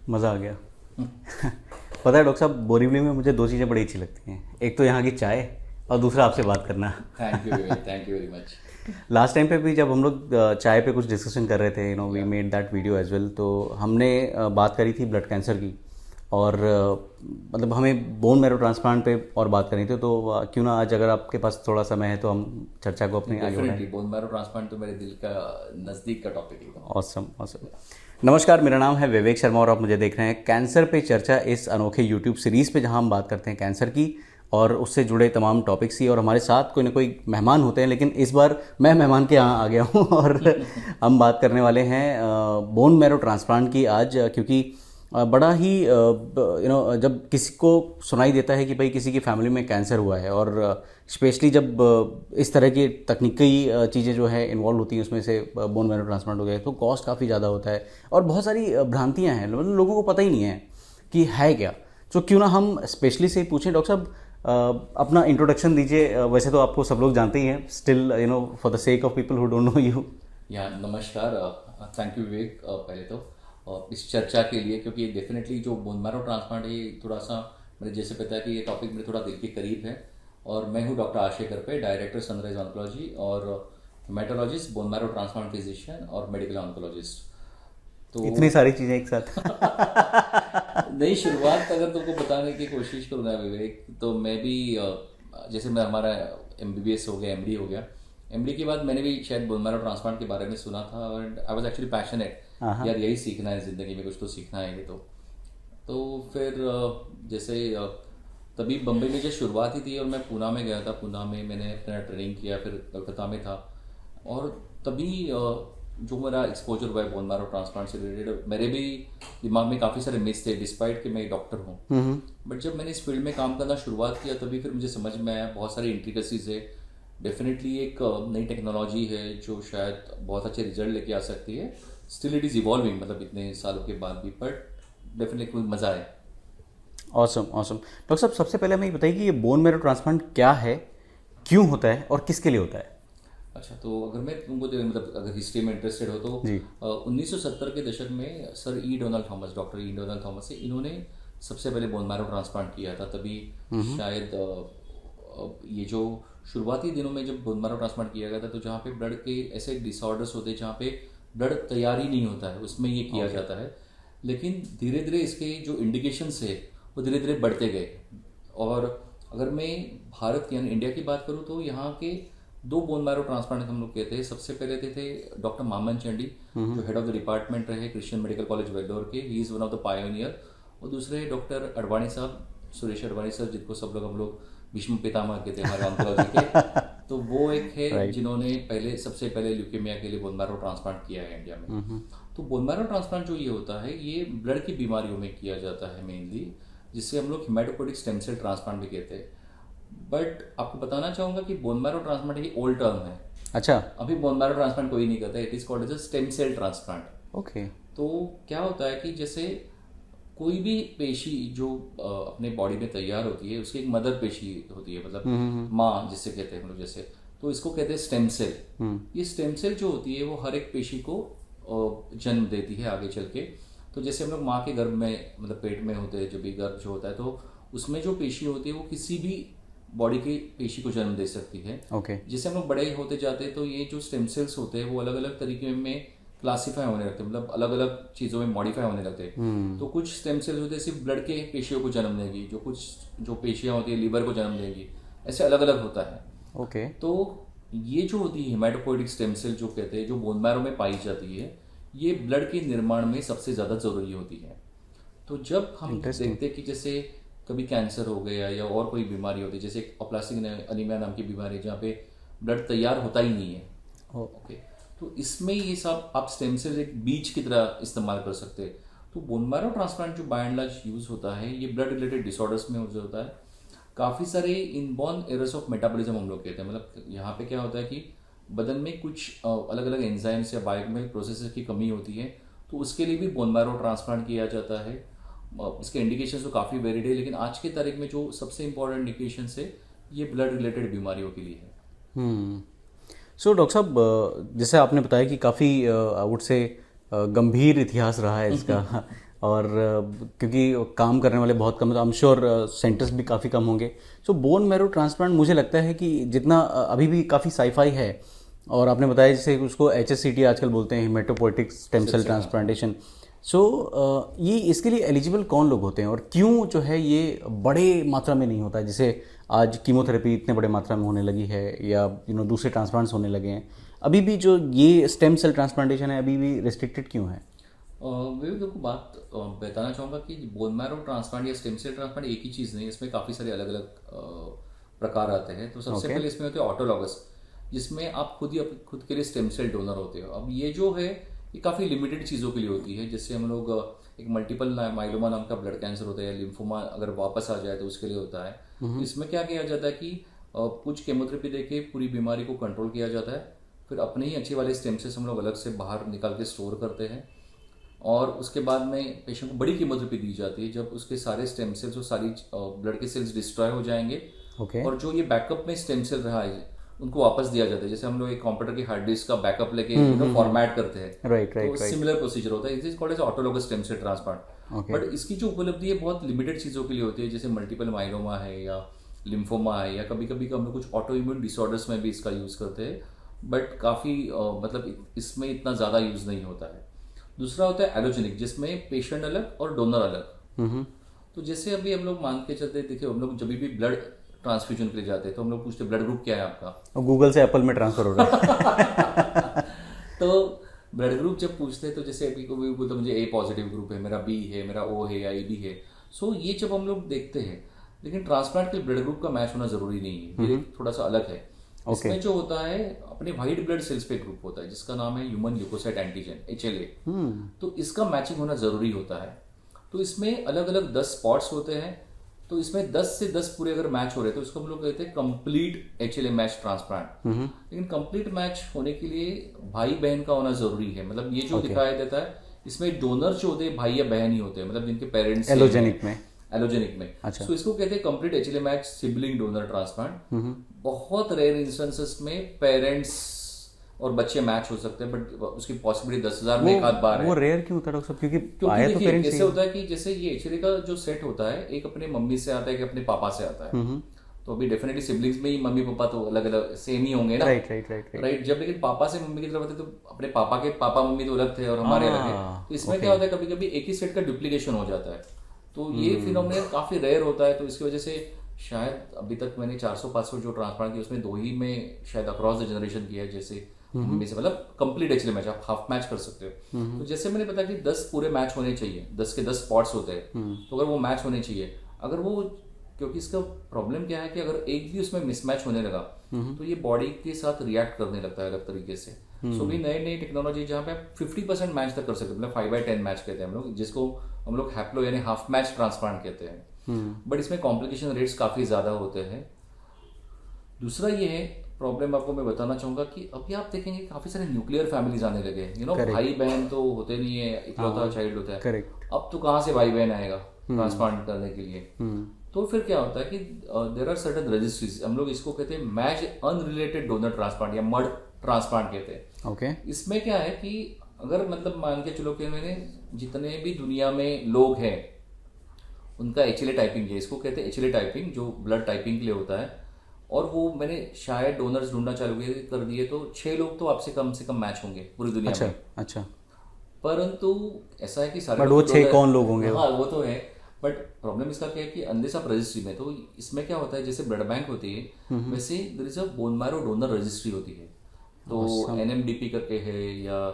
मज़ा आ गया। पता है डॉक्टर साहब, बोरीवली में मुझे दो चीज़ें बड़ी अच्छी लगती हैं। एक तो यहाँ की चाय और दूसरा आपसे बात करना। Thank you very much. Last time पे भी जब हम लोग चाय पे कुछ डिस्कशन कर रहे थे, we made that video as well, तो हमने बात करी थी ब्लड कैंसर की। और मतलब हमें बोन मैरो ट्रांसप्लांट पे और बात करनी थी, तो क्यों ना आज अगर आपके पास थोड़ा समय है तो हम चर्चा को अपने आगे बढ़ाएं। डेफिनेटली बोन मैरो ट्रांसप्लांट तो मेरे दिल का नज़दीक का टॉपिक है। Awesome awesome. नमस्कार, मेरा नाम है विवेक शर्मा और आप मुझे देख रहे हैं कैंसर पे चर्चा, इस अनोखे यूट्यूब सीरीज़ पे जहां हम बात करते हैं कैंसर की और उससे जुड़े तमाम टॉपिक्स की। और हमारे साथ कोई ना कोई मेहमान होते हैं, लेकिन इस बार मैं मेहमान के यहाँ आ गया हूँ और हम बात करने वाले हैं बोन मैरो ट्रांसप्लांट की आज। क्योंकि बड़ा ही जब किसी को सुनाई देता है कि भाई किसी की फैमिली में कैंसर हुआ है, और स्पेशली जब इस तरह की तकनीकी चीज़ें जो है इन्वॉल्व होती हैं, उसमें से बोन मैरो ट्रांसप्लांट हो गया, तो कॉस्ट काफ़ी ज़्यादा होता है और बहुत सारी भ्रांतियाँ हैं, मतलब लोगों को पता ही नहीं है कि है क्या। तो क्यों ना हम स्पेशली से ही पूछें। डॉक्टर साहब, अपना इंट्रोडक्शन दीजिए। वैसे तो आपको सब लोग जानते ही हैं, still for the sake of people who don't know you. या नमस्कार, थैंक यू विवेक पहले तो इस चर्चा के लिए, क्योंकि डेफिनेटली जो बोन मैरो ट्रांसप्लांट है ये थोड़ा सा मुझे जैसे पता है कि ये टॉपिक मेरे थोड़ा दिल के करीब है। और मैं हूँ डॉक्टर आशय करपे, डायरेक्टर सनराइज ऑन्कोलॉजी और haematologist, bone marrow transplant physician और मेडिकल ऑन्कोलॉजिस्ट। तो इतनी सारी चीज़ें एक साथ। नई शुरुआत अगर तुमको बताने की कोशिश करूँगा विवेक, तो मैं भी जैसे मैं हमारा MBBS हो गया, MD हो गया। MD के बाद मैंने भी शायद बोन मैरो ट्रांसप्लांट के बारे में सुना था और आई वाज एक्चुअली पैशनेट, यार यही सीखना है ज़िंदगी में, कुछ तो सीखना है ये तो फिर जैसे तभी बम्बई में जो शुरुआत ही थी और मैं पूना में गया था। पूना में मैंने अपना ट्रेनिंग किया, फिर कलकत्ता में था। और तभी जो मेरा एक्सपोजर हुआ है बोन मैरो ट्रांसप्लांट से रिलेटेड, मेरे भी दिमाग में काफ़ी सारे मिथ्स थे, डिस्पाइट कि मैं डॉक्टर हूँ। बट जब मैंने इस फील्ड में काम करना शुरुआत किया तभी फिर मुझे समझ में आया बहुत सारी इंट्रिकसीज है। डेफिनेटली एक नई टेक्नोलॉजी है जो शायद बहुत अच्छे रिजल्ट लेके आ सकती है। स्टिल इट इज़ इवॉल्विंग, मतलब इतने सालों के बाद भी, बट डेफिनेटली कोई मज़ा है। Awesome awesome. डॉक्टर साहब, सबसे पहले हमें ये बताइए कि ये बोन मैरो ट्रांसप्लांट क्या है, क्यों होता है और किसके लिए होता है। अच्छा, तो अगर मैं तुमको मतलब अगर हिस्ट्री में इंटरेस्टेड हो तो जी। 1970 के दशक में सर ई डोनाल्ड थॉमस, डॉक्टर ई डोनाल्ड थॉमस है, इन्होंने सबसे पहले बोन मैरो ट्रांसप्लांट किया था। तभी शायद ये जो शुरुआती दिनों में जब बोन मैरो ट्रांसप्लांट किया गया था, तो जहाँ पे ब्लड के ऐसे डिसऑर्डर्स होते हैं जहाँ पे ब्लड तैयार ही नहीं होता है, उसमें ये किया जाता है। लेकिन धीरे धीरे इसके जो इंडिकेशंस है वो धीरे धीरे बढ़ते गए। और अगर मैं भारत यानी इंडिया की बात करूँ तो यहाँ के दो बोन मैरो ट्रांसप्लांट हम लोग कहते हैं। सबसे पहले थे डॉक्टर मामन चंडी, जो हेड ऑफ द डिपार्टमेंट रहे क्रिश्चियन मेडिकल कॉलेज वेल्लोर के, he is one of the pioneer. और दूसरे डॉक्टर अडवाणी साहब, सुरेश अडवाणी सर, जिनको सब लोग हम लोग भीष्म पितामह कहते हैं हमारे ऑन्कोलॉजी के। तो वो एक है जिन्होंने सबसे पहले ल्यूकेमिया के लिए बोन मैरो ट्रांसप्लांट किया है इंडिया में। तो बोन मैरो ट्रांसप्लांट जो ये होता है, ये ब्लड की बीमारियों में किया जाता है मेनली, जिससे हम लोग हिमेटोपोइटिक स्टेम सेल ट्रांसप्लांट भी कहते हैं। बट आपको बताना चाहूँगा कि बोन मैरो ट्रांसप्लांट ये ओल्ड टर्म है। अच्छा। अभी बोन मैरो ट्रांसप्लांट कोई नहीं करता, it is called as a stem cell transplant. Okay. तो क्या होता है कि जैसे कोई भी पेशी जो अपने बॉडी में तैयार होती है, उसकी एक मदर पेशी होती है, मतलब माँ जिससे कहते हैं हम लोग, जैसे तो इसको कहते हैं स्टेम सेल। ये स्टेम सेल जो होती है वो हर एक पेशी को जन्म देती है आगे चल के। तो जैसे हम लोग माँ के गर्भ में, मतलब पेट में होते हैं, जो भी गर्भ जो होता है, तो उसमें जो पेशी होती है वो किसी भी बॉडी की पेशी को जन्म दे सकती है। ओके। जैसे हम लोग बड़े होते जाते हैं तो ये जो स्टेम सेल्स होते हैं वो अलग अलग तरीके में क्लासीफाई होने लगते हैं, मतलब अलग अलग चीज़ों में मॉडिफाई होने लगते हैं। तो कुछ स्टेम सेल्स होते हैं सिर्फ ब्लड के पेशियों को जन्म देंगी, जो पेशियाँ होती है लीवर को जन्म देंगी, ऐसे अलग अलग होता है। ओके। तो ये जो होती है हेमेटोपोइटिक स्टेम सेल जो कहते हैं, जो बोन मैरो में पाई जाती है, ये ब्लड के निर्माण में सबसे ज़्यादा ज़रूरी होती है। तो जब हम देखते हैं कि जैसे कभी कैंसर हो गया या और कोई बीमारी होती है, जैसे अप्लासिक अनीमिया नाम की बीमारी है जहाँ पे ब्लड तैयार होता ही नहीं है, ओके, तो इसमें ये सब आप स्टेम सेल एक बीज की तरह इस्तेमाल कर सकते हैं। तो बोन मैरो ट्रांसप्लांट जो बाय एंड लार्ज यूज़ होता है, ये ब्लड रिलेटेड डिसऑर्डर्स में यूज होता है। काफ़ी सारे इनबॉर्न एरर्स ऑफ मेटाबॉलिज्म हम लोग कहते हैं, मतलब यहाँ पे क्या होता है कि बदन में कुछ अलग अलग एंजाइम्स या बायोकेमिकल प्रोसेसेस की कमी होती है, तो उसके लिए भी बोन मैरो ट्रांसप्लांट किया जाता है। इसके इंडिकेशंस तो काफ़ी वेरिड है, लेकिन आज के तारीख में जो सबसे इंपॉर्टेंट इंडिकेशंस है ये ब्लड रिलेटेड बीमारियों के लिए है। सो डॉक्टर साहब, जैसे आपने बताया कि काफ़ी वुड से गंभीर इतिहास रहा है इसका। और क्योंकि काम करने वाले बहुत कम, तो आई एम श्योर सेंटर्स भी काफ़ी कम होंगे। सो बोन मैरो ट्रांसप्लांट मुझे लगता है कि जितना अभी भी काफ़ी साईफाई है, और आपने बताया जैसे उसको HSCT आजकल बोलते हैं, हेमेटोपोइटिक स्टेम सेल ट्रांसप्लांटेशन। सो ये इसके लिए एलिजिबल कौन लोग होते हैं, और क्यों जो है ये बड़े मात्रा में नहीं होता है, जैसे आज कीमोथेरेपी इतने बड़े मात्रा में होने लगी है, या दूसरे ट्रांसप्लांट्स होने लगे हैं, अभी भी जो ये स्टेम सेल ट्रांसप्लांटेशन है अभी भी रिस्ट्रिक्टेड क्यों है? विवेक, देखो बात बताना चाहूँगा कि बोन मैरो ट्रांसप्लांट या स्टेम सेल ट्रांसप्लांट एक ही चीज़ नहीं है, इसमें काफ़ी सारे अलग अलग प्रकार आते हैं। तो सबसे पहले इसमें होते हैं ऑटोलॉगस, जिसमें आप खुद के लिए स्टेम सेल डोनर होते हो। अब ये जो है ये काफ़ी लिमिटेड चीज़ों के लिए होती है, जैसे हम लोग एक मल्टीपल माइलोमा नाम का ब्लड कैंसर होता है, या लिम्फोमा अगर वापस आ जाए तो उसके लिए होता है। तो इसमें क्या किया जाता है कि कुछ केमोथेरेपी देके पूरी बीमारी को कंट्रोल किया जाता है, फिर अपने ही अच्छे वाले स्टेम सेल्स हम लोग अलग से बाहर निकाल के स्टोर करते हैं, और उसके बाद में पेशेंट को बड़ी कीमोथेरेपी दी जाती है जब उसके सारे स्टेम सेल्स और सारी ब्लड के सेल्स डिस्ट्रॉय हो जाएंगे। और जो ये बैकअप में स्टेम सेल रहा है उनको वापस दिया जाता है, जैसे हम लोग एक कंप्यूटर की हार्ड डिस्क का बैकअप लेके फॉर्मेट करते हैं। राइट। तो सिमिलर प्रोसीजर होता है, it is called as autologous stem cell transplant. But इसकी जो उपलब्धि है बहुत लिमिटेड चीज़ों के लिए होती है, जैसे मल्टीपल माइलोमा है या लिम्फोमा है, या कभी कभी हम लोग कुछ ऑटो इम्यून डिसऑर्डर्स में भी इसका यूज़ करते हैं, बट काफ़ी मतलब इसमें इतना ज़्यादा यूज़ नहीं होता है। दूसरा होता है एलोजेनिक, जिसमें पेशेंट अलग और डोनर अलग। तो जैसे अभी हम लोग मान के चलते, देखिए हम लोग जब भी ब्लड ट्रांसफ्यूजन के लिए जाते हैं तो हम लोग पूछते ब्लड ग्रुप क्या है आपका, और गूगल से एप्पल में ट्रांसफर हो रहा है। तो ब्लड ग्रुप जब पूछते हैं तो जैसे अभी को भी बोलते मुझे A पॉजिटिव ग्रुप है, मेरा B है, मेरा O है या AB है। सो ये जब हम लोग देखते हैं, लेकिन ट्रांसप्लांट के ब्लड ग्रुप का मैच होना जरूरी नहीं है, ये थोड़ा सा अलग है। इसमें जो होता है अपने व्हाइट ब्लड सेल्स पे ग्रुप होता है जिसका नाम है ह्यूमन ल्यूकोसाइट एंटीजन HLA। तो इसका मैचिंग होना जरूरी होता है। तो इसमें अलग अलग 10 स्पॉट्स होते हैं, तो इसमें 10 से 10 पूरे अगर मैच हो रहे तो इसको हम लोग कहते हैं कंप्लीट HLA मैच ट्रांसप्लांट। लेकिन कंप्लीट मैच होने के लिए भाई बहन का होना जरूरी है, मतलब ये जो दिखाई देता है इसमें डोनर जो होते हैं भाई या बहन ही होते हैं, मतलब जिनके पेरेंट्स एलोजेनिक में। अच्छा। तो इसको कहते हैं complete HLA match sibling donor transplant. बहुत रेयर इंस्टेंसेस में पेरेंट्स और बच्चे मैच हो सकते हैं, बट उसकी पॉसिबिलिटी 10,000 में एक आध बार है। वो रेयर क्यों होता है डॉक्टर साहब? क्योंकि आया तो देखिए पेरेंट्स कैसे होता है कि जैसे ये HLA का जो सेट होता है, एक अपने मम्मी से आता है, एक अपने पापा से आता है। तो अभी डेफिनेटली सिबलिंग्स में ही मम्मी पापा तो अलग अलग सेम ही होंगे ना। राइट। जब लेकिन पापा से मम्मी की तरफ आते तो अपने पापा के पापा मम्मी तो अलग थे और हमारे अलग है। तो इसमें क्या होता है, कभी कभी एक ही सेट का डुप्लीकेशन हो जाता है, तो ये फिनोमेनन काफी रेयर होता है। तो इसकी वजह से शायद अभी तक मैंने 400-500 जो ट्रांसप्लांट किए उसमें 2 ही में शायद अक्रॉस द जनरेशन किया है, जैसे मम्मी से, मतलब कंप्लीट HLA मैच आप हाफ मैच कर सकते हो। तो जैसे मैंने बताया कि 10 पूरे मैच होने चाहिए, 10 के 10 स्पॉट्स होते हैं, तो अगर वो मैच होने चाहिए, अगर वो, क्योंकि इसका प्रॉब्लम क्या है कि अगर एक भी उसमें मिसमैच होने लगा तो ये बॉडी के साथ रिएक्ट करने लगता है अलग तरीके से। सो भी नई नई टेक्नोलॉजी जहाँ पे 50% मैच तक कर सकते हैं, मतलब 5/10 मैच कहते हैं हम लोग, जिसको हम लोग हैप्लो यानी हाफ मैच ट्रांसप्लांट कहते हैं। बट इसमें कॉम्प्लिकेशन रेट्स काफी ज्यादा होते हैं। दूसरा ये है प्रॉब्लम, आपको मैं बताना चाहूंगा कि अभी आप देखेंगे काफी सारे न्यूक्लियर फैमिलीज आने लगे हैं, भाई बहन तो होते नहीं है, इकलौता चाइल्ड होता है। अब तो कहाँ से भाई बहन आएगा ट्रांसप्लांट करने के लिए? तो फिर क्या होता है कि देयर आर सर्टेन रजिस्ट्रीज, हम लोग इसको कहते हैं मैच अनरिलेटेड डोनर ट्रांसप्लांट या मड ट्रांसप्लांट कहते हैं। इसमें क्या है कि अगर मतलब मान के चलो कि मैंने जितने भी दुनिया में लोग हैं उनका HLA टाइपिंग है, इसको कहते हैं HLA टाइपिंग, जो ब्लड टाइपिंग के लिए होता है, और वो मैंने शायद डोनर्स ढूंढना चालू कर दिए तो 6 लोग तो आपसे कम से कम मैच होंगे पूरी दुनिया में। अच्छा। परंतु ऐसा है कि सारे वो 6 कौन लोग होंगे? हाँ वो तो है, बट प्रॉब्लम इसका क्या है कि अनलेस आप रजिस्ट्री में, तो इसमें क्या होता है जैसे ब्लड बैंक होती है वैसे there is a bone marrow donor registry होती है। तो NMDP करके है, या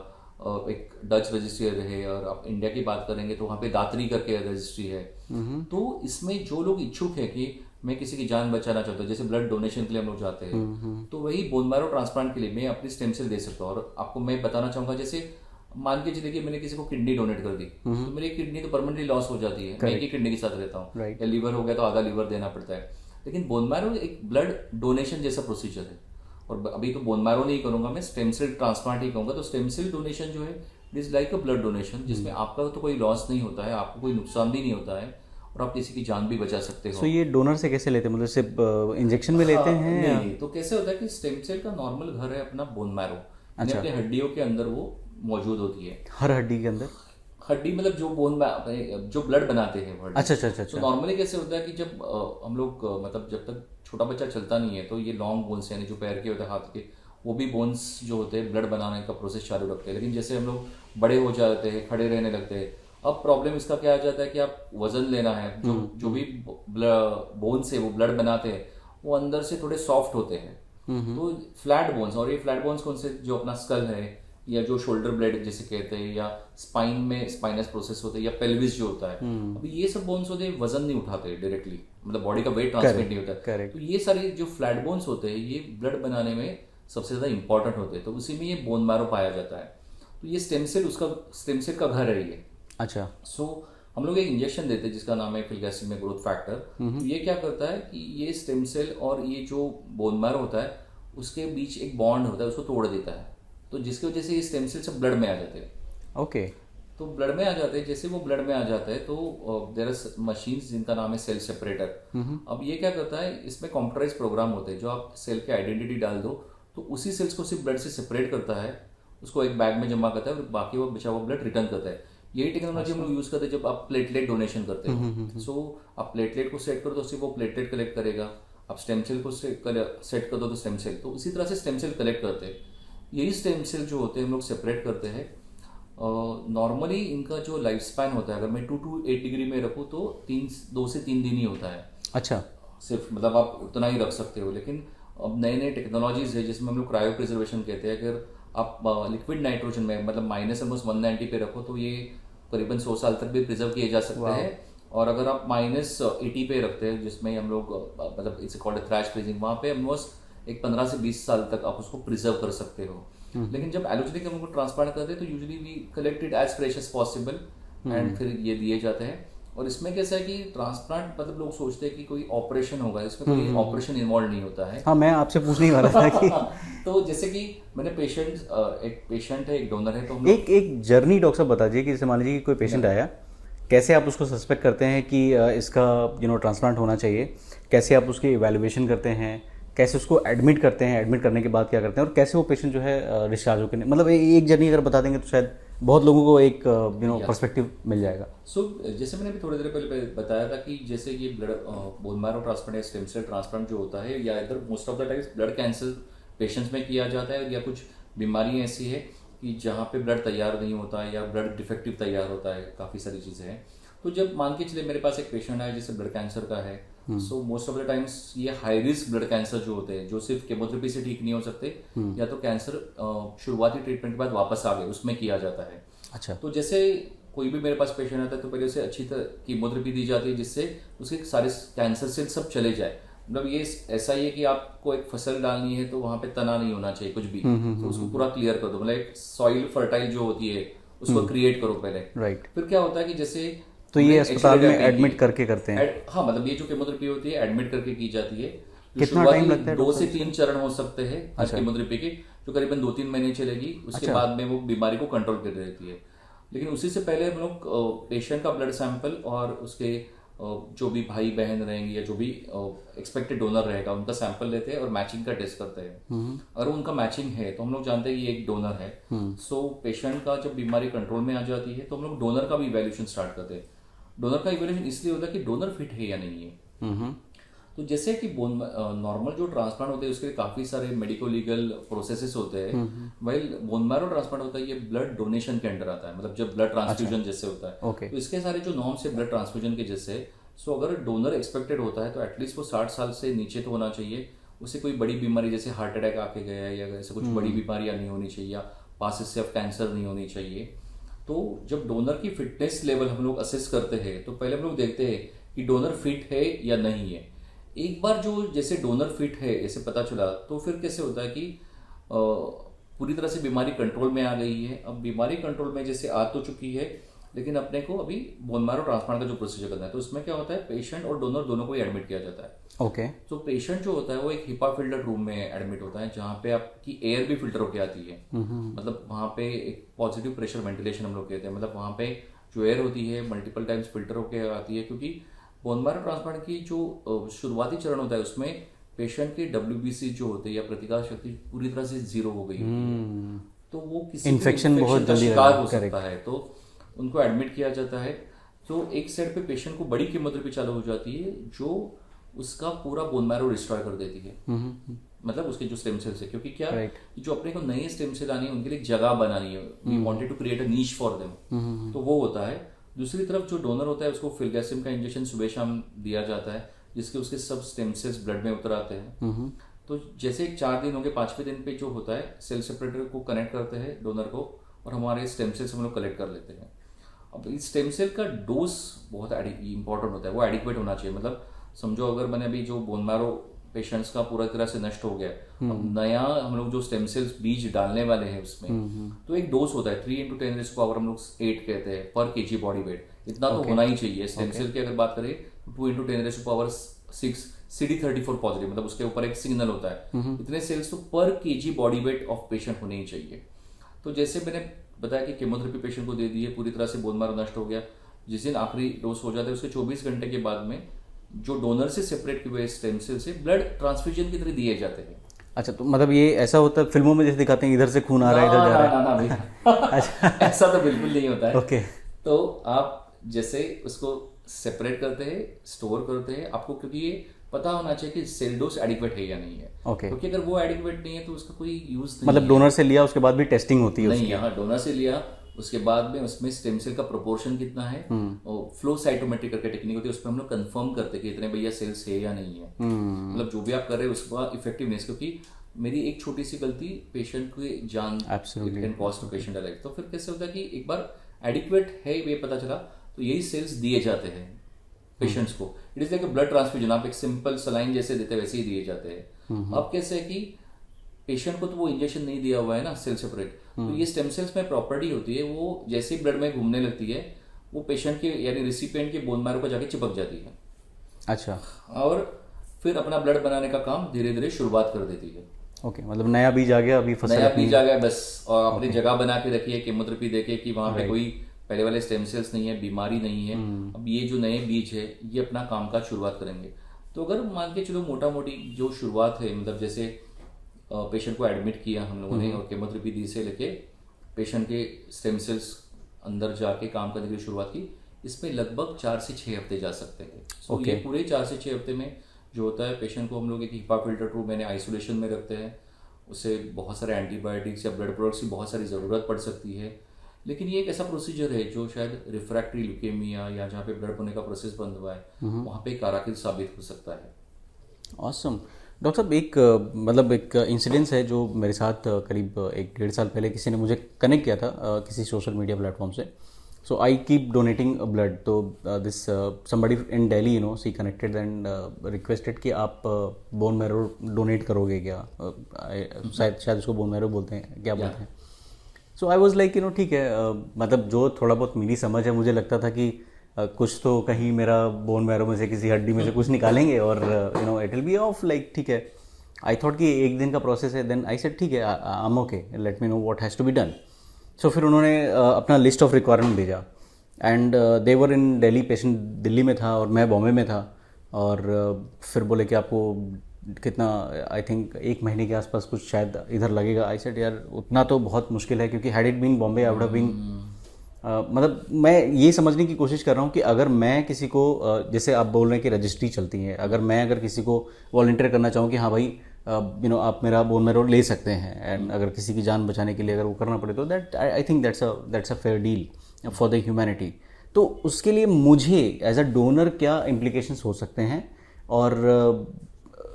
एक डच रजिस्ट्री है, और आप इंडिया की बात करेंगे तो वहाँ पे दात्री करके रजिस्ट्री है। तो इसमें जो लोग इच्छुक है कि मैं किसी की जान बचाना चाहता हूँ, जैसे ब्लड डोनेशन के लिए हम लोग जाते हैं, तो वही बोन मैरो ट्रांसप्लांट के लिए मैं अपनी स्टेम सेल दे सकता हूँ। और आपको मैं बताना चाहूंगा, जैसे मान के चलिए कि मैंने किसी को किडनी डोनेट कर दी, तो मेरी किडनी तो परमानेंटली लॉस हो जाती है, मैं एक ही किडनी के साथ रहता हूँ, या लीवर हो गया तो आधा लीवर देना पड़ता है। लेकिन बोन मैरो एक ब्लड डोनेशन जैसा प्रोसीजर है, और अभी तो बोन मैरो नहीं करूंगा मैं, स्टेम सेल ट्रांसप्लांट ही कहूंगा। तो स्टेम सेल डोनेशन जो है it is like a blood donation, जिसमें आपका तो कोई लॉस नहीं होता है, आपको कोई नुकसान भी नहीं होता है, और आप किसी की जान भी बचा सकते हो। तो ये डोनर से कैसे लेते हैं, मतलब सिर्फ इंजेक्शन में लेते हैं? नहीं, तो कैसे होता है कि स्टेम सेल का नॉर्मल घर है अपना बोन मैरो, अपने हड्डियों के अंदर वो मौजूद होती है। हर हड्डी के अंदर? हड्डी मतलब जो जो ब्लड बनाते हैं वो हड्डी। अच्छा अच्छा अच्छा तो अच्छा। नॉर्मली कैसे होता है कि जब हम लोग मतलब जब तक छोटा बच्चा चलता नहीं है तो ये लॉन्ग बोन्स यानी जो पैर के होते हैं हाथ के, वो भी बोन्स जो होते हैं ब्लड बनाने का प्रोसेस चालू रखते हैं। लेकिन जैसे हम लोग बड़े हो जाते हैं, खड़े रहने लगते हैं, अब प्रॉब्लम इसका क्या आ जाता है कि आप वजन लेना है, जो जो भी बोन्स है वो ब्लड बनाते हैं वो अंदर से थोड़े सॉफ्ट होते हैं। तो फ्लैट बोन्स, और ये फ्लैट बोन्स कौन से, जो अपना स्कल है या जो शोल्डर ब्लेड जैसे कहते हैं, या स्पाइन में स्पाइनस प्रोसेस होते हैं, या पेल्विस जो होता है, अभी ये सब बोन्स होते हैं वजन नहीं उठाते डायरेक्टली, मतलब बॉडी का वेट ट्रांसमिट नहीं होता है। correct. तो ये सारे जो फ्लैट बोन्स होते हैं ये ब्लड बनाने में सबसे ज्यादा इंपॉर्टेंट होते हैं, तो उसी में ये बोन मैरो पाया जाता है। तो ये स्टेम सेल का घर है ये। अच्छा। सो हम लोग एक इंजेक्शन देते हैं जिसका नाम है फिल्गैसिमिब ग्रोथ फैक्टर। तो ये क्या करता है कि ये स्टेम सेल और ये जो बोन मैरो होता है उसके बीच एक बॉन्ड होता है, उसको तोड़ देता है। तो जिसकी वजह से ये स्टेम सेल सब ब्लड में आ जाते हैं। ओके। तो ब्लड में आ जाते हैं, जैसे वो ब्लड में आ जाते हैं तो देयर आर मशीन्स जिनका नाम है सेल सेपरेटर। अब ये क्या करता है, इसमें कंप्यूटराइज प्रोग्राम होते हैं, जो आप सेल की आइडेंटिटी डाल दो तो उसी सेल्स को सिर्फ ब्लड से सेपरेट करता है, उसको एक बैग में जमा करता है और बाकी वो बचा हुआ ब्लड रिटर्न करता है। यही टेक्नोलॉजी हम लोग यूज करते हैं जब आप प्लेटलेट डोनेशन करते हो। सो आप प्लेटलेट को सेट करो तो सिर्फ वो प्लेटलेट कलेक्ट करेगा, आप स्टेम सेल को सेट कर दो तो स्टेम सेल, तो उसी तरह से स्टेम सेल कलेक्ट करते हैं। यही स्टेम सेल जो होते हैं हम लोग सेपरेट करते हैं। नॉर्मली इनका जो लाइफ स्पैन होता है, अगर मैं 2 to 8 डिग्री में रखूँ तो 2 से 3 दिन ही होता है। अच्छा। सिर्फ मतलब आप उतना ही रख सकते हो। लेकिन अब नए नए टेक्नोलॉजीज है जिसमें हम लोग क्रायो प्रिजर्वेशन कहते हैं। अगर आप लिक्विड नाइट्रोजन में मतलब -190 पे रखो तो ये करीबन 100 साल तक भी प्रिजर्व किए जा सकते हैं। और अगर आप -80 पे रखते हैं जिसमें हम लोग मतलब इट्स कॉल्ड थ्रैश फ्रीजिंग, वहाँ पे ऑलमोस्ट एक 15 से 20 साल तक आप उसको प्रिजर्व कर सकते हो। लेकिन जब एलोजेनिक हम लोग ट्रांसप्लांट करते हैं तो usually we collect it as fresh as possible and फिर ये दिए जाते हैं। और इसमें कैसा है कि ट्रांसप्लांट मतलब लोग सोचते हैं कि कोई ऑपरेशन होगा, इसमें कोई ऑपरेशन इन्वॉल्व नहीं होता है। हाँ, मैं आपसे पूछने ही वाला था कि तो जैसे कि मैंने एक पेशेंट है, एक डोनर है, तो हम एक जर्नी डॉक्टर साहब बता दीजिए कि जैसे मान लीजिए कि कोई पेशेंट आया, कैसे आप उसको सस्पेक्ट करते हैं कि इसका ट्रांसप्लांट होना चाहिए, कैसे आप उसकी इवैल्यूएशन करते हैं, कैसे उसको एडमिट करते हैं, एडमिट करने के बाद क्या करते हैं, और कैसे वो पेशेंट जो है डिस्चार्ज होकर, मतलब एक जर्नी अगर बता देंगे तो शायद बहुत लोगों को एक पर्सपेक्टिव मिल जाएगा। सो जैसे मैंने भी थोड़ी देर पहले बताया था कि जैसे ये ब्लड बोन मैरो ट्रांसप्लांट या स्टेम सेल ट्रांसप्लांट जो होता है, या इधर most of the times blood cancer patients में किया जाता है, या कुछ बीमारियां ऐसी है कि जहाँ पे ब्लड तैयार नहीं होता है या ब्लड डिफेक्टिव तैयार होता है, काफ़ी सारी चीज़ें हैं। तो जब मान के चले मेरे पास एक पेशेंट है जिसे ब्लड कैंसर का है, so most of the times ये हाई रिस्क ब्लड कैंसर जो होते हैं, जो सिर्फ केमोथेरेपी से ठीक नहीं हो सकते, या तो कैंसर शुरुआती ट्रीटमेंट के बाद वापस आ गए उसमें किया जाता है। अच्छा। तो जैसे कोई भी मेरे पास पेशेंट आता है तो पहले उसे अच्छी तरह कीमोथेरेपी दी जाती है जिससे उसके सारे कैंसर सेल सब चले जाए। मतलब ये ऐसा ही है कि आपको एक फसल डालनी है तो वहां पे तना नहीं होना चाहिए कुछ भी, तो उसको पूरा क्लियर कर दो, मतलब एक सॉइल फर्टाइल जो होती है उसको क्रिएट करो पहले। राइट। फिर क्या होता है कि जैसे तो ये अस्पताल में एडमिट करके करते हैं? हाँ, मतलब ये जो केमोथेरेपी होती है एडमिट करके की जाती है। कितना टाइम लगता है? 2 से 3 चरण हो सकते हैं केमोथेरेपी के, जो करीबन 2-3 महीने चलेगी। उसके बाद में वो बीमारी को कंट्रोल कर देती है। लेकिन उसी से पहले हम लोग पेशेंट का ब्लड सैंपल और उसके जो भी भाई बहन रहेंगे या जो भी एक्सपेक्टेड डोनर रहेगा उनका सैंपल लेते हैं और मैचिंग का टेस्ट करते हैं। अगर उनका मैचिंग है तो हम लोग जानते हैं कि एक डोनर है। सो पेशेंट का जब बीमारी कंट्रोल में आ जाती है तो हम लोग डोनर का भी इवैल्यूएशन स्टार्ट करते हैं। डोनर का इवैल्यूएशन इसलिए होता है कि डोनर फिट है या नहीं है। तो जैसे कि नॉर्मल जो ट्रांसप्लांट होते हैं उसके काफी सारे मेडिको लीगल प्रोसेसेस होते हैं, वही बोन मैरो ट्रांसप्लांट होता है ये ब्लड डोनेशन के अंडर आता है, मतलब जब ब्लड ट्रांसफ्यूजन जैसे होता है। Okay. तो इसके सारे जो नॉर्म्स है ब्लड ट्रांसफ्यूजन के जैसे, सो अगर डोनर एक्सपेक्टेड होता है तो एटलीस्ट वो 60 साल से नीचे तो होना चाहिए, उसे कोई बड़ी बीमारी जैसे हार्ट अटैक आके गया या ऐसे कुछ बड़ी बीमारियां नहीं होनी चाहिए, या पास ऑफ कैंसर नहीं होनी चाहिए। तो जब डोनर की फिटनेस लेवल हम लोग असेस करते हैं तो पहले हम लोग देखते हैं कि डोनर फिट है या नहीं है। एक बार जो जैसे डोनर फिट है ऐसे पता चला तो फिर कैसे होता है कि पूरी तरह से बीमारी कंट्रोल में आ गई है। अब बीमारी कंट्रोल में जैसे आ तो चुकी है, लेकिन अपने को अभी बोन मैरो ट्रांसप्लांट का जो प्रोसीजर करना है तो उसमें क्या होता है, पेशेंट और डोनर दोनों को ही एडमिट किया जाता है। ओके। तो पेशेंट जो होता है वो एक हिपा फिल्टर रूम में एडमिट होता है जहाँ पे आपकी एयर भी फिल्टर होके आती है। मतलब वहाँ पे एक पॉजिटिव प्रेशर वेंटिलेशन हम लोग कहते हैं, मतलब वहाँ पे जो एयर होती है मल्टीपल टाइम्स फिल्टर होके आती है, क्योंकि बोन मैरो ट्रांसप्लांट की जो शुरुआती चरण होता है उसमें पेशेंट के WBC जो होते हैं या प्रतिकार शक्ति पूरी तरह से 0 हो गई होती है, तो वो किसी इन्फेक्शन बहुत का जल्दी शिकार हो सकता है। तो उनको एडमिट किया जाता है। तो एक साइड पे पेशेंट को बड़ी कीमोथेरेपी चालू हो जाती है जो उसका पूरा बोन मैरो डिस्ट्रॉय कर देती है, मतलब उसके जो स्टेम सेल्स है, क्योंकि क्या जो अपने को नए स्टेम सेल आनी है उनके लिए एक जगह बनानी है, we wanted to create a niche for them, तो वो होता है। दूसरी तरफ जो डोनर होता है उसको फिल्गैसिम का इंजेक्शन सुबह शाम दिया जाता है, जिसके उसके सब स्टेम सेल्स ब्लड में उतर आते हैं। तो जैसे 4 दिन हो गए, 5वें दिन पे जो होता है सेल सेपरेटर को कनेक्ट करते हैं डोनर को, और हमारे स्टेम सेल्स हम लोग कलेक्ट कर लेते हैं। अब इस स्टेम सेल का डोज बहुत इंपॉर्टेंट होता है, वो एडिक्वेट होना चाहिए। मतलब समझो अगर मैंने अभी जो बोन मैरो पेशेंट्स का पूरा तरह से नष्ट हो गया, अब नया हम लोग जो स्टेम सेल्स बीज डालने वाले हैं उसमें, तो एक डोज होता है 3 × 10⁻⁸ हम लोग 8 कहते हैं पर केजी बॉडी वेट, इतना तो होना ही चाहिए। स्टेम सेल की अगर बात करें 2 × 10⁻⁶ CD34 पॉजिटिव, मतलब उसके ऊपर एक सिग्नल होता है, इतने सेल्स तो पर KG body weight of patient होने ही चाहिए। तो जैसे मैंने बताया कि केमोथेरेपी पेशेंट को दे दी है, पूरी तरह से बोन मैरो नष्ट हो गया, जिस दिन आखिरी डोज हो जाता है उसके 24 घंटे के बाद में जो डोनर से सेपरेट किए हुए स्टेम सेल से ब्लड ट्रांसफ्यूजन की तरह दिए जाते हैं। अच्छा, तो मतलब ये ऐसा होता है फिल्मों में जैसे दिखाते हैं इधर से खून आ रहा है इधर जा रहा है? अच्छा, ऐसा तो बिल्कुल नहीं होता है। ओके। तो आप जैसे उसको सेपरेट करते हैं, स्टोर करते हैं, आपको क्योंकि ये पता होना चाहिए कि सेल डोज एडिक्वेट है या नहीं है। ओके। क्योंकि अगर वो एडिक्वेट नहीं है तो उसका कोई यूज नहीं मतलब डोनर से लिया उसके बाद भी टेस्टिंग होती है नहीं, यहाँ डोनर से लिया उसके बाद में उसमें स्टेम सेल का प्रोपोर्शन कितना है, और फ्लो साइटोमेट्री करके टेक्निक होती है, उसमें हम लोग कंफर्म करते हैं कि इतने भैया सेल्स है या नहीं है। मतलब जो भी आप कर रहे हैं उसका इफेक्टिवनेस, क्योंकि मेरी एक छोटी सी गलती पेशेंट की जान can cost to patient life. तो फिर कैसे होता है कि एक बार एडिक्वेट है ये पता चला तो यही सेल्स दिए जाते हैं पेशेंट्स को। It is like a blood transfusion, आप एक सिंपल सलाइन जैसे देते हैं वैसे ही दिए जाते हैं। अब कैसे है कि पेशेंट को तो वो इंजेक्शन नहीं दिया हुआ है ना सेल सेपरेट, तो ये स्टेम सेल्स में प्रॉपर्टी होती है, वो जैसे ही ब्लड में घूमने लगती है वो पेशेंट के यानी रिसिपिएंट के बोन मैरो को जाके चिपक जाती है। अच्छा। और फिर अपना ब्लड बनाने का काम धीरे धीरे शुरुआत कर देती है। ओके, मतलब नया बीज आ गया, अभी फसल नया बीज आ गया बस, और अपनी जगह बना के रखिए, केमोथेरेपी देके कि वहां पे कोई पहले वाले स्टेम सेल्स नहीं है, बीमारी नहीं है। अब ये जो नए बीज है ये अपना काम का शुरुआत करेंगे। तो अगर मान के चलो मोटा मोटी जो शुरुआत है, मतलब जैसे पेशेंट को एडमिट किया हम लोगों ने और केमोथेरेपी दी से लेके पेशेंट के स्टेम सेल्स अंदर जाके काम करने की शुरुआत की, इसमें लगभग 4 से 6 हफ्ते जा सकते हैं। तो ये पूरे 4 से 6 हफ्ते में जो होता है पेशेंट को हम लोग एक हिपा फिल्टर ट्यूब मैंने आइसोलेशन में रखते हैं, उसे बहुत सारे एंटीबायोटिक्स या ब्लड प्रोडक्ट्स की बहुत सारी ज़रूरत पड़ सकती है। लेकिन ये एक ऐसा प्रोसीजर है जो शायद रिफ्रैक्टरी ल्यूकेमिया या जहाँ पे ब्लड होने का प्रोसेस बंद हुआ है वहाँ पे कारगर साबित हो सकता है। ऑसम। डॉक्टर साहब, एक मतलब एक इंसिडेंस है जो मेरे साथ करीब 1-1.5 साल पहले किसी ने मुझे कनेक्ट किया था किसी सोशल मीडिया प्लेटफॉर्म से। So I keep donating blood, तो this somebody in Delhi see connected and requested कि आप बोन मैरो डोनेट करोगे क्या, शायद उसको बोन मैरो बोलते हैं, क्या बोलते हैं। सो आई वॉज लाइक ठीक है, मतलब जो थोड़ा बहुत मेरी समझ है, मुझे लगता था कि कुछ तो कहीं मेरा बोन मैरो में से किसी हड्डी में से कुछ निकालेंगे और it will be of, like ठीक है। आई थॉट कि 1 दिन का प्रोसेस है। देन आई सेड ठीक है, I am okay, let me know what has to be done. So फिर उन्होंने अपना लिस्ट ऑफ रिक्वायरमेंट भेजा and they were in Delhi, patient Delhi में था और मैं बॉम्बे में था। और फिर बोले कि आपको कितना, आई थिंक 1 महीने के आसपास कुछ शायद इधर लगेगा। आई सेड यार उतना तो बहुत मुश्किल है, क्योंकि had it been Bombay I would have been, मतलब मैं ये समझने की कोशिश कर रहा हूँ कि अगर मैं किसी को जैसे आप बोल रहे हैं कि रजिस्ट्री चलती है, अगर किसी को वॉलंटियर करना चाहूँ कि हाँ भाई आप मेरा बोन मैरो ले सकते हैं, एंड अगर किसी की जान बचाने के लिए अगर वो करना पड़े तो that I think that's a fair deal for the humanity. तो उसके लिए मुझे एज अ डोनर क्या इम्प्लीकेशंस हो सकते हैं, और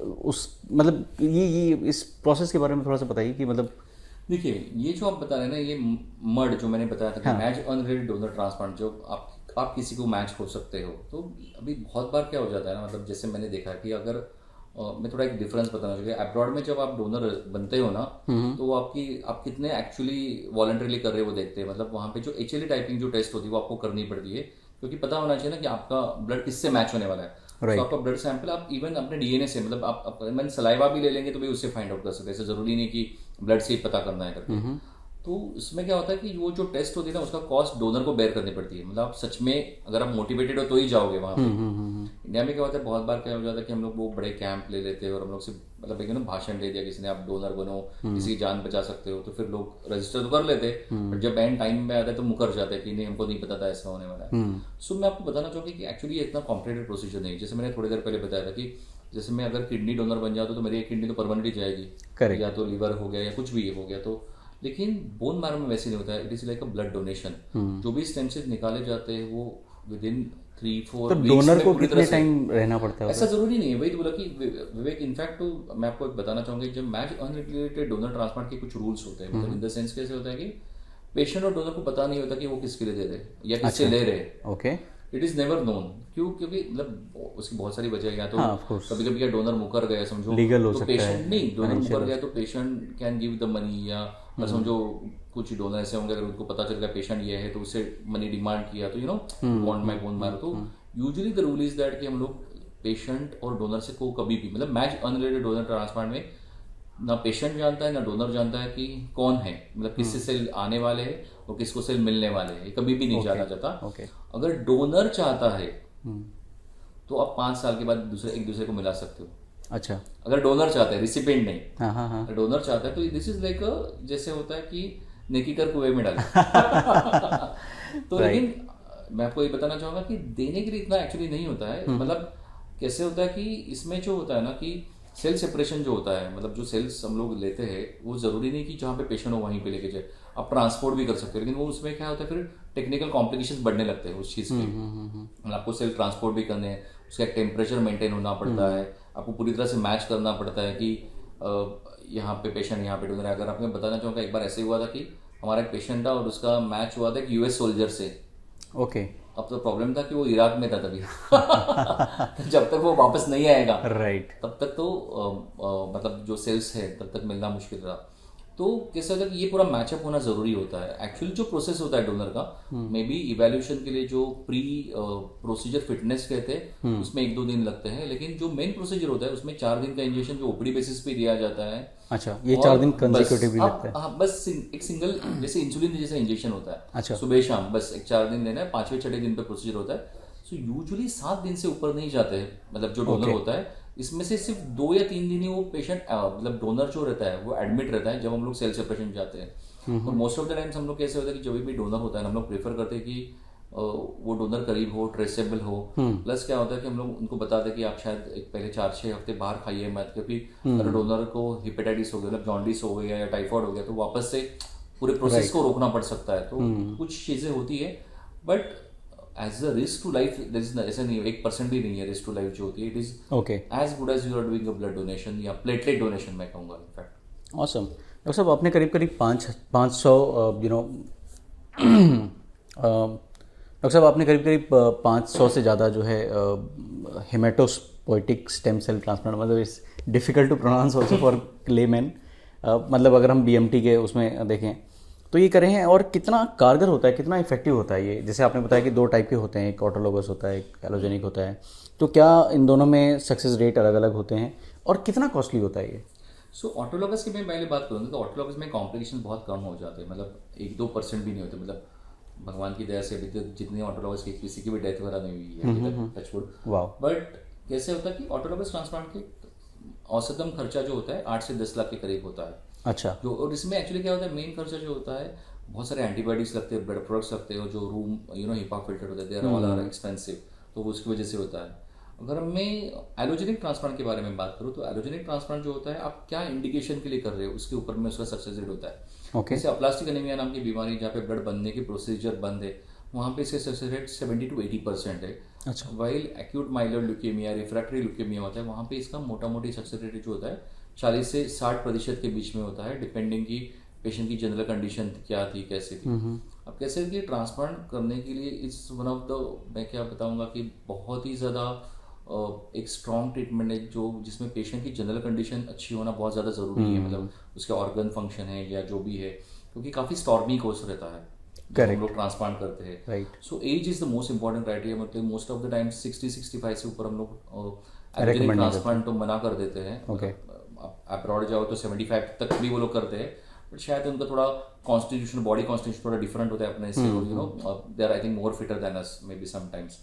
उस मतलब ये इस प्रोसेस के बारे में थोड़ा सा बताइए कि मतलब। देखिए, ये जो आप बता रहे हैं ना, ये मर्ड जो मैंने बताया था कि मैच अनरिलेटेड डोनर ट्रांसप्लांट, जो आप किसी को मैच हो सकते हो, तो अभी बहुत बार क्या हो जाता है ना, मतलब जैसे मैंने देखा कि अगर मैं थोड़ा एक डिफरेंस बताना चाहिए, अब्रॉड में जब आप डोनर बनते हो ना, तो वो आप कितने एक्चुअली वॉलंटरीली कर रहे हो वो देखते हैं। मतलब वहाँ पे जो HLA टाइपिंग जो टेस्ट होती है वो आपको करनी पड़ती है, क्योंकि पता होना चाहिए ना कि आपका ब्लड किससे मैच होने वाला है। तो आपका ब्लड सैंपल आप इवन अपने DNA से, मतलब आप मैंने सलाइवा भी ले लेंगे तो भी उससे फाइंड आउट कर सकते हैं, ऐसे जरूरी नहीं कि ब्लड से ही पता करना है करके। तो इसमें क्या होता है कि वो जो टेस्ट होती है ना उसका कॉस्ट डोनर को बेयर करनी पड़ती है। मतलब आप सच में अगर आप मोटिवेटेड हो तो ही जाओगे वहाँ पे। इंडिया में क्या होता है, बहुत बार क्या हो जाता है कि हम लोग वो बड़े कैंप ले लेते हैं और हम लोग से मतलब एक ना भाषण दे दिया किसी ने, आप डोनर बनो, किसी की जान बचा सकते हो, तो फिर लोग रजिस्टर तो कर लेते हैं, बट जब एंड टाइम में आता है तो मुकर जाते हैं कि नहीं हमको नहीं पता था ऐसा होने वाला है। सो मैं आपको बताना चाहूँगी कि एक्चुअली ये इतना कॉम्प्लिकेटेड प्रोसीजर नहीं है। जैसे मैंने थोड़ी देर पहले बताया था कि जैसे मैं अगर किडनी डोनर बन जाता तो मेरी एक किडनी तो परमानेंटली जाएगी, Correct. या तो लीवर हो गया या कुछ भी हो गया तो, लेकिन बोन मैरो में वैसे नहीं होता है। It is like a blood donation. जो भी स्टेम सेल्स निकाले जाते हैं वो विद इन 3-4 तो वीक्स डोनर में को पूरी कितने तरह से, टाइम रहना पड़ता है? ऐसा जरूरी नहीं है। वही तो बोला कि विवेक, इनफैक्ट तो मैं आपको एक बताना चाहूंगा, जब मैच अनरेगुलेटेड डोनर ट्रांसप्लांट के कुछ रूल्स होते हैं, मतलब इन द सेंस कैसे होता है कि पेशेंट और डोनर को पता नहीं होता कि वो किसके लिए दे रहे हैं या किससे ले रहे हैं। Okay. It is never known. क्यों? क्योंकि मतलब उसकी बहुत सारी वजह है, या तो हाँ, of course. कभी कभी क्या डोनर मुकर गया समझो, Legal हो तो सकता है, पेशेंट नहीं, डोनर financial मुकर गया तो patient can give the money, या समझो कुछ डोनर ऐसे होंगे अगर उनको पता चल गया पेशेंट ये है तो उससे मनी डिमांड किया, तो you know want my bone marrow. तो usually the rule is that कि हम लोग पेशेंट और डोनर से को कभी भी, मतलब मैच अनरिलेटेड डोनर ट्रांसप्लांट में ना पेशेंट जानता है ना डोनर जानता है कि कौन है, मतलब किससे सेल आने वाले हैं और किसको सेल मिलने वाले हैं, ये कभी भी नहीं जाना चाहता। ओके। अगर डोनर चाहता है तो आप 5 साल के बाद एक दूसरे को मिला सकते हो। अच्छा। अगर डोनर चाहता है, रिसिपेंट नहीं। हाँ हाँ हाँ। अगर डोनर चाहता है तो दिस इज लाइक जैसे होता है कि नेकी कर कुएं में डाले। तो लेकिन मैं आपको ये बताना चाहूंगा कि देने के लिए इतना एक्चुअली नहीं होता है। मतलब कैसे होता है कि इसमें जो होता है ना कि सेल सेपरेशन जो होता है, मतलब जो सेल्स हम लोग लेते हैं वो जरूरी नहीं कि जहाँ पे पेशेंट हो वहीं पे लेके जाए, आप ट्रांसपोर्ट भी कर सकते हो, लेकिन वो उसमें क्या होता है फिर टेक्निकल कॉम्प्लिकेशंस बढ़ने लगते हैं उस चीज़ के। मतलब आपको सेल ट्रांसपोर्ट भी करने हैं, उसका एक टेम्परेचर मेंटेन होना पड़ता है, आपको पूरी तरह से मैच करना पड़ता है कि यहाँ पे पेशेंट यहाँ पे डोनर है। अगर आपको बताना चाहूँगा, एक बार ऐसे हुआ था कि हमारा एक पेशेंट था और उसका मैच हुआ था एक यूएस सोल्जर से। ओके। अब तो प्रॉब्लम था कि वो इराक में था तभी। जब तक वो वापस नहीं आएगा राइट। तब तक तो मतलब जो सेल्स है तब तक मिलना मुश्किल रहा। तो कैसा होता है कि ये पूरा मैचअप होना जरूरी होता है। एक्चुअली जो प्रोसेस होता है डोनर का, मे बी इवैल्यूएशन के लिए जो प्री प्रोसीजर फिटनेस कहते हैं उसमें 1-2 दिन लगते हैं, लेकिन जो मेन प्रोसीजर होता है उसमें 4 दिन का इंजेक्शन जो ओपीडी बेसिस पे दिया जाता है। अच्छा, ये 4 दिन कंसेक्यूटिवली लगता है? हाँ, बस एक सिंगल जैसे इंसुलिन जैसा इंजेक्शन होता है। अच्छा। सुबह शाम बस एक 4 दिन देना है, 5वें-6वें दिन पे प्रोसीजर होता है। सो यूजुअली 7 दिन से ऊपर नहीं जाते हैं, मतलब जो डोनर होता है। इसमें से सिर्फ 2 या 3 दिन ही वो पेशेंट मतलब डोनर जो रहता है वो एडमिट रहता है जब हम लोग सेल सेपरेशन जाते हैं। और मोस्ट ऑफ द टाइम्स हम लोग कैसे होता है कि जब भी डोनर होता है हम लोग प्रेफर करते हैं कि वो डोनर करीब हो, ट्रेसेबल हो। प्लस क्या होता है कि हम लोग उनको बताते हैं कि आप शायद एक पहले 4-6 हफ्ते बाहर खाइए मत, क्योंकि अगर डोनर को हेपेटाइटिस हो गया, मतलब जॉन्डिस हो गया या टाइफाइड हो गया तो वापस से पूरे प्रोसेस को रोकना पड़ सकता है। तो कुछ चीजें होती है, but as a risk to life ऐसा नहीं है, 1% भी नहीं है रिस्क टू लाइफ जो होती है। It is okay as good as you are doing a blood donation या प्लेटलेट डोनेशन मैं कहूँगा इनफैक्ट। ऑसम। डॉक्टर साहब, आपने करीब करीब 500 डॉक्टर साहब आपने करीब करीब 500 से ज़्यादा जो है हेमेटोस्पोइटिक स्टेम सेल ट्रांसप्लांट, मतलब it's difficult to pronounce also for layman, मतलब अगर हम बीएमटी के उसमें देखें तो ये करे हैं। और कितना कारगर होता है, कितना इफेक्टिव होता है ये? जैसे आपने बताया कि 2 टाइप के होते हैं, एक ऑटोलोगस होता है, एक एलोजेनिक होता है, तो क्या इन दोनों में सक्सेस रेट अलग अलग होते हैं और कितना कॉस्टली होता है ये? सो ऑटोलोगस की मैं पहले बात करूँगा तो ऑटोलोगस में कॉम्प्लिकेशन बहुत कम हो जाते हैं, मतलब 1-2% भी नहीं होते। मतलब भगवान की दया से अभी तक जितने ऑटोलोगस की किसी की भी डेथ वगैरह नहीं हुई है अभी तक, टच वुड। बट कैसे होता है कि ऑटोलोगस ट्रांसप्लांट के औसतम खर्चा जो होता है 8 से 10 लाख के करीब होता है। अच्छा। जो और इसमें एक्चुअली क्या होता है, मेन खर्चा जो होता है बहुत सारे एंटीबायोटिक्स लगते हैं, ब्लड प्रोडक्ट्स लगते हैं, और जो रूम हिपा फिल्टर होते हैं, they are all are expensive, तो वो उसकी वजह से होता है। अगर मैं एलोजेनिक ट्रांसप्लांट के बारे में बात करूँ तो एलोजेनिक ट्रांसप्लांट जो होता है आप क्या इंडिकेशन के लिए कर रहे हो उसके ऊपर में उसका सक्सेस रेट होता है। जैसे अप्लास्टिक एनीमिया नाम की बीमारी जहाँ पे ब्लड बनने की प्रोसीजर बंद है, वहाँ पे इसका सक्सेस रेट 70 to 80% है। अच्छा। While acute Mylar leukaemia, refractory leukaemia होता है, वहाँ पे इसका मोटा मोटी सक्सेस रेट जो होता है 40 से 60% के बीच में होता है, डिपेंडिंग की पेशेंट की जनरल कंडीशन क्या थी, कैसे थी। अब कैसे कि ट्रांसप्लांट करने के लिए इट्स वन ऑफ द, मैं क्या बताऊंगा कि बहुत ही ज़्यादा एक स्ट्रॉन्ग ट्रीटमेंट है जो जिसमें पेशेंट की जनरल कंडीशन अच्छी होना बहुत ज़्यादा ज़रूरी है, मतलब उसके ऑर्गन फंक्शन है या जो भी है, क्योंकि काफ़ी स्टॉर्मी कोर्स रहता है जब हम लोग ट्रांसप्लांट करते हैं। Right. So age is the most important criteria, मतलब मोस्ट ऑफ द टाइम 60-65 से ऊपर हम लोग एलोजेनिक ट्रांसप्लांट तो मना कर देते हैं। अब्रॉड जाओ तो 75 तक भी वो लोग करते हैं, बट शायद उनका थोड़ा कॉन्स्टिट्यूशन, बॉडी कॉन्स्टिट्यूशन थोड़ा डिफरेंट होता है अपने से, they are I think more fitter than us may be sometimes.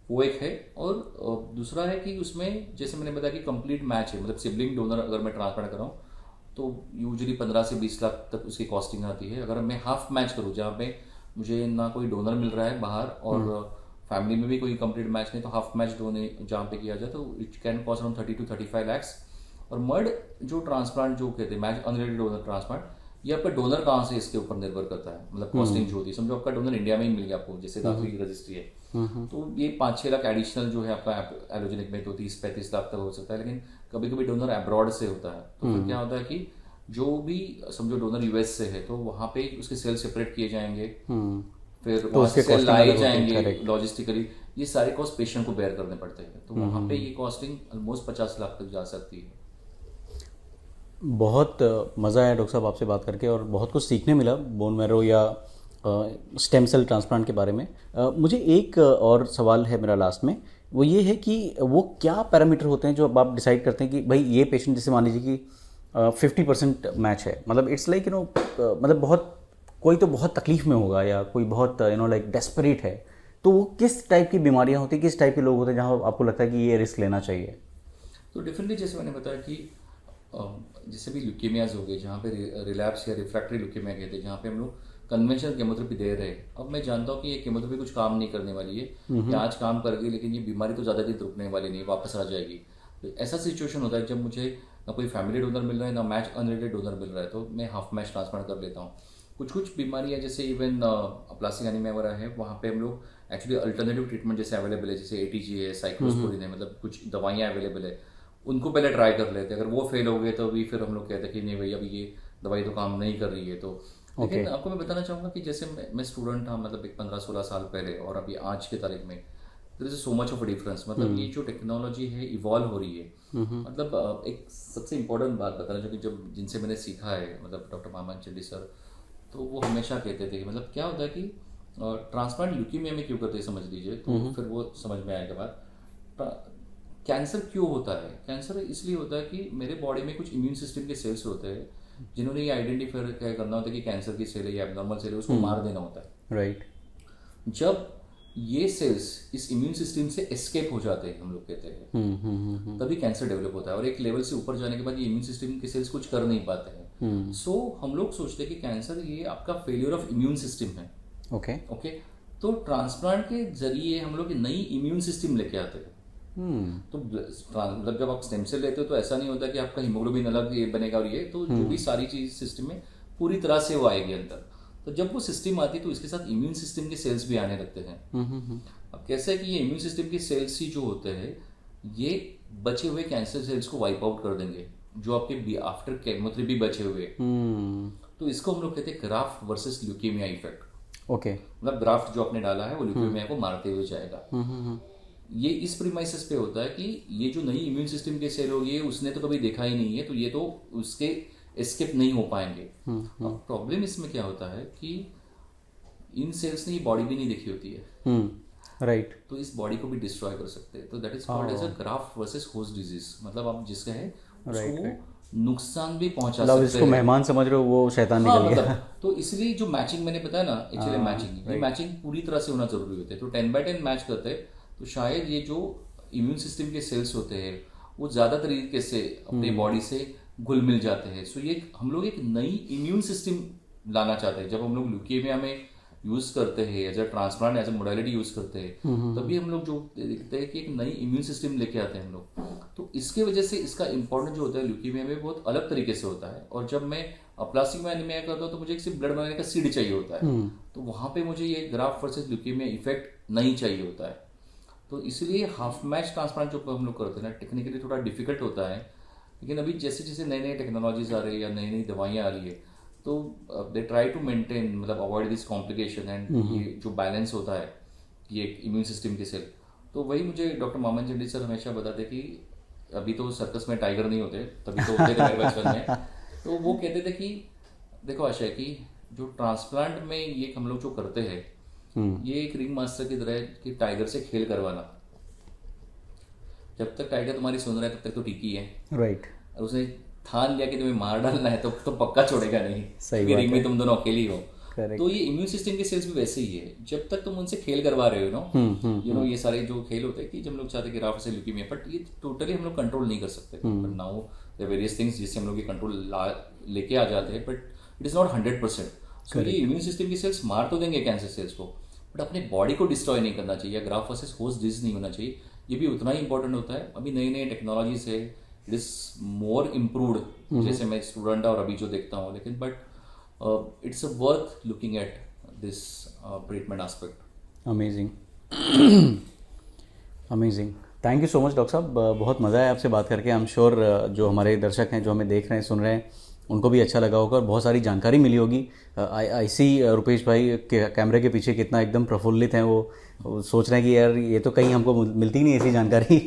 वो एक है। और दूसरा है कि उसमें जैसे मैंने बताया कि कंप्लीट मैच है, मतलब सिबलिंग डोनर अगर मैं ट्रांसप्लांट कर रहा हूँ तो यूजुअली 15 से 20 लाख तक उसकी कॉस्टिंग आती है। अगर मैं हाफ मैच करूँ जहाँ पे मुझे ना कोई डोनर मिल रहा है बाहर और फैमिली में भी कोई कंप्लीट मैच नहीं, तो हाफ मैच डोने जहाँ पे किया जाए तो it can cost around 30 to 35 lakhs। और मर्ड जो ट्रांसप्लांट जो कहते हैं मैच अनरिलेटेड डोनर ट्रांसप्लांट, ये आपका डोनर कहाँ से इसके ऊपर निर्भर करता है, मतलब कॉस्टिंग जो होती है। समझो आपका डोनर इंडिया में ही मिल गया आपको, जैसे दाखिल रजिस्ट्री है, तो ये 5-6 लाख एडिशनल जो है आपका एलोजेनिक में तो 30-35 लाख तक हो सकता है। लेकिन कभी कभी डोनर अब्रॉड से होता है, तो फिर क्या होता है कि जो भी समझो डोनर यूएस से है तो वहाँ पे उसके सेल सेपरेट किए जाएंगे, फिर वहाँ से सेल लाए जाएंगे लॉजिस्टिकली, ये सारे कॉस्ट पेशेंट को बेयर करने पड़ते हैं। तो वहाँ पे ये कॉस्टिंग ऑलमोस्ट 50 लाख तक जा सकती है। बहुत मज़ा आया डॉक्टर साहब आपसे बात करके, और बहुत कुछ सीखने मिला बोन मैरो या स्टेम सेल ट्रांसप्लांट के बारे में। मुझे एक और सवाल है मेरा लास्ट में, वो ये है कि वो क्या पैरामीटर होते हैं जो अब आप डिसाइड करते हैं कि भाई ये पेशेंट, जैसे मान लीजिए कि 50% मैच है, मतलब इट्स लाइक मतलब बहुत, कोई तो बहुत तकलीफ में होगा या कोई बहुत लाइक डेस्परेट है, तो वो किस टाइप की बीमारियां होती हैं, किस टाइप के लोग होते हैं जहाँ आपको लगता है कि ये रिस्क लेना चाहिए? तो डिफरेंटली जैसे मैंने बताया कि जैसे भी ल्यूकेमियाज हो गए जहाँ पे रिलैप्स या रिफ्रैक्टरी ल्यूकेमिया कहते हैं, जहाँ पे हम लोग कन्वेंशनल केमोथेरेपी दे रहे हैं। अब मैं जानता हूँ कि ये केमोथेरेपी कुछ काम नहीं करने वाली है, या आज काम करेगी लेकिन ये बीमारी तो ज़्यादा दिन रुकने वाली नहीं, वापस आ जाएगी। तो ऐसा सिचुएशन होता है जब मुझे ना कोई फैमिली डोनर मिल रहा है ना मैच अनरिलेटेड डोनर मिल रहा है, तो मैं हाफ मैच ट्रांसप्लांट कर लेता हूँ। कुछ बीमारियाँ जैसे इवन प्लास्टिक एनीमिया वगैरह है, वहाँ पे हम लोग एक्चुअली अल्टरनेटिव ट्रीटमेंट जैसे अवेलेबल है, जैसे एटीजी है, साइक्लोस्पोरिन है, मतलब कुछ दवाइयाँ अवेलेबल है, उनको पहले ट्राई कर लेते हैं। अगर वो फेल हो गए तो भी फिर हम लोग कहते हैं कि नहीं भाई अभी ये दवाई तो काम नहीं कर रही है। तो लेकिन आपको मैं बताना चाहूँगा कि जैसे मैं स्टूडेंट था, मतलब एक 15-16 साल पहले, और अभी आज के तारीख में there is so much of a difference. मतलब ये जो टेक्नोलॉजी है इवॉल्व हो रही है। मतलब एक सबसे इम्पोर्टेंट बात बताना चाहूँगी, जब जिनसे मैंने सीखा है, मतलब डॉक्टर मामान चंडी सर, तो वो हमेशा कहते थे कि मतलब क्या होता है कि ट्रांसप्लांट ल्यूकीमिया में क्यों करते हैं समझ लीजिए, तो फिर वो समझ में आएगा बात। कैंसर क्यों होता है? कैंसर इसलिए होता है कि मेरे बॉडी में कुछ इम्यून सिस्टम के सेल्स होते हैं जिन्होंने ये आइडेंटिफाई करना होता है कि कैंसर की सेल है या एबनॉर्मल सेल है, उसको मार देना होता है। राइट। जब ये सेल्स इस इम्यून सिस्टम से एस्केप हो जाते हैं, हम लोग कहते हैं, तभी कैंसर डेवलप होता है। और एक लेवल से ऊपर जाने के बाद ये इम्यून सिस्टम के सेल्स कुछ कर नहीं पाते हैं। सो हम लोग सोचते हैं कि कैंसर ये आपका फेलियर ऑफ इम्यून सिस्टम है। ओके। तो ट्रांसप्लांट के जरिए हम लोग नई इम्यून सिस्टम लेके आते हैं। तो मतलब जब आप स्टेम सेल लेते हो तो ऐसा नहीं होता कि आपका हीमोग्लोबिन अलग ये बनेगा और ये, तो जो भी सारी चीज सिस्टम में पूरी तरह से वो आएगी अंदर। तो जब वो सिस्टम आती है तो इसके साथ इम्यून सिस्टम के सेल्स भी आने लगते हैं। अब कैसे है कि ये इम्यून सिस्टम के सेल्स ही जो होते हैं ये बचे हुए कैंसर सेल्स को वाइप आउट कर देंगे, जो आपके आफ्टर केमोथेरेपी बचे हुए। तो इसको हम लोग कहते हैं graft versus leukaemia effect. Okay. मतलब ग्राफ्ट जो आपने डाला है वो ल्यूकेमिया को मारते हुए जाएगा। ये इस प्रीमाइसिस पे होता है कि ये जो नई इम्यून सिस्टम के सेल होगी उसने तो कभी देखा ही नहीं है, तो ये तो उसके एस्केप नहीं हो पाएंगे। अब प्रॉब्लम इसमें क्या होता है कि इन सेल्स ने ये बॉडी भी नहीं देखी होती है। राइट। तो इस बॉडी को भी डिस्ट्रॉय कर सकते हैं। तो that is called as a graft versus host disease. मतलब आप जिसका है उसको नुकसान भी पहुंचा सकते हैं। इसको मेहमान समझ रहे हो, वो शैतान निकल गया। तो इसलिए जो मैचिंग मैंने बताया ना, एक्चुअली मैचिंग, ये मैचिंग पूरी तरह से होना जरूरी होता है। तो 10/10 मैच करते हैं तो शायद ये जो इम्यून सिस्टम के सेल्स होते हैं वो ज़्यादा तरीके से अपने बॉडी से घुल मिल जाते हैं। सो ये हम लोग एक नई इम्यून सिस्टम लाना चाहते हैं। जब हम लोग ल्यूकेमिया में यूज़ करते हैं as a transplant, as a modality use करते हैं, तभी हम लोग जो देखते हैं कि एक नई इम्यून सिस्टम लेके आते हैं हम लोग। तो इसके वजह से इसका इंपॉर्टेंट जो होता है ल्यूकेमिया में बहुत अलग तरीके से होता है। और जब मैं प्लास्टिक एनीमिया करता हूँ तो मुझे सिर्फ ब्लड बनाने का सीड चाहिए होता है, तो वहाँ पे मुझे ये ग्राफ्ट वर्सेस ल्यूकेमिया इफेक्ट नहीं चाहिए होता है। तो इसलिए हाफ मैच ट्रांसप्लांट जो हम लोग करते हैं ना, टेक्निकली थोड़ा डिफिकल्ट होता है। लेकिन अभी जैसे जैसे नए नए टेक्नोलॉजीज आ रही है या नई नई दवाइयाँ आ रही है, तो दे ट्राई टू मेंटेन, मतलब अवॉइड दिस कॉम्प्लिकेशन एंड ये जो बैलेंस होता है ये इम्यून सिस्टम के सेल। तो वही मुझे डॉक्टर मामन चंडी सर हमेशा बताते कि अभी तो सर्कस में टाइगर नहीं होते, तभी तो होते थे मेरे बचपन में। तो वो कहते थे कि देखो आशय कि जो ट्रांसप्लांट में ये हम लोग जो करते हैं ये एक रिंग मास्टर की तरह कि टाइगर से खेल करवाना। जब तक टाइगर तुम्हारी सुन रहा है तब तक तो ठीक ही है। राइट। और उसने ठान लिया कि तुम्हें मार डालना है तो पक्का छोड़ेगा नहीं। सही रिंग में तुम दोनों अकेले ही हो। Correct. तो ये इम्यून सिस्टम के सेल्स भी वैसे ही है, जब तक तुम उनसे खेल करवा रहे हो ना, यू नो ये सारे जो खेल होते हैं कि जब लोग चाहते हैं कि ग्राफ से ल्यूकीमिया, बट ये टोटली हम लोग कंट्रोल नहीं कर सकते, but now there various things जिससे हम लोग ये कंट्रोल लेके आ जाते हैं, but it is not 100%. So ये इम्यून सिस्टम की सेल्स मार तो देंगे कैंसर सेल्स को, बट अपने बॉडी को डिस्ट्रॉय नहीं करना चाहिए, या ग्राफ वर्सेस होस्ट डिजीज नहीं होना चाहिए. ये भी उतना ही इंपॉर्टेंट होता है. अभी नई नई टेक्नोलॉजीज है, इट इज मोर इम्प्रूव्ड, जैसे मैं स्टूडेंट और अभी जो देखता हूँ, लेकिन but it's worth looking at this treatment aspect. Amazing. Amazing. Thank you so much doctor साहब, बहुत मज़ा आया आपसे बात करके. आई एम श्योर जो हमारे दर्शक हैं, जो हमें देख रहे हैं, सुन रहे हैं, उनको भी अच्छा लगा होगा और बहुत सारी जानकारी मिली होगी. आई सी रुपेश भाई के कैमरे के पीछे कितना एकदम प्रफुल्लित हैं. वो सोच रहे हैं कि यार ये तो कहीं हमको मिलती नहीं ऐसी जानकारी.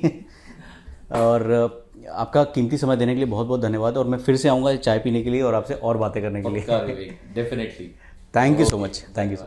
और आपका कीमती समय देने के लिए बहुत बहुत धन्यवाद. और मैं फिर से आऊँगा चाय पीने के लिए और आपसे और बातें करने के लिए. Definitely. Thank you so much. Thank you.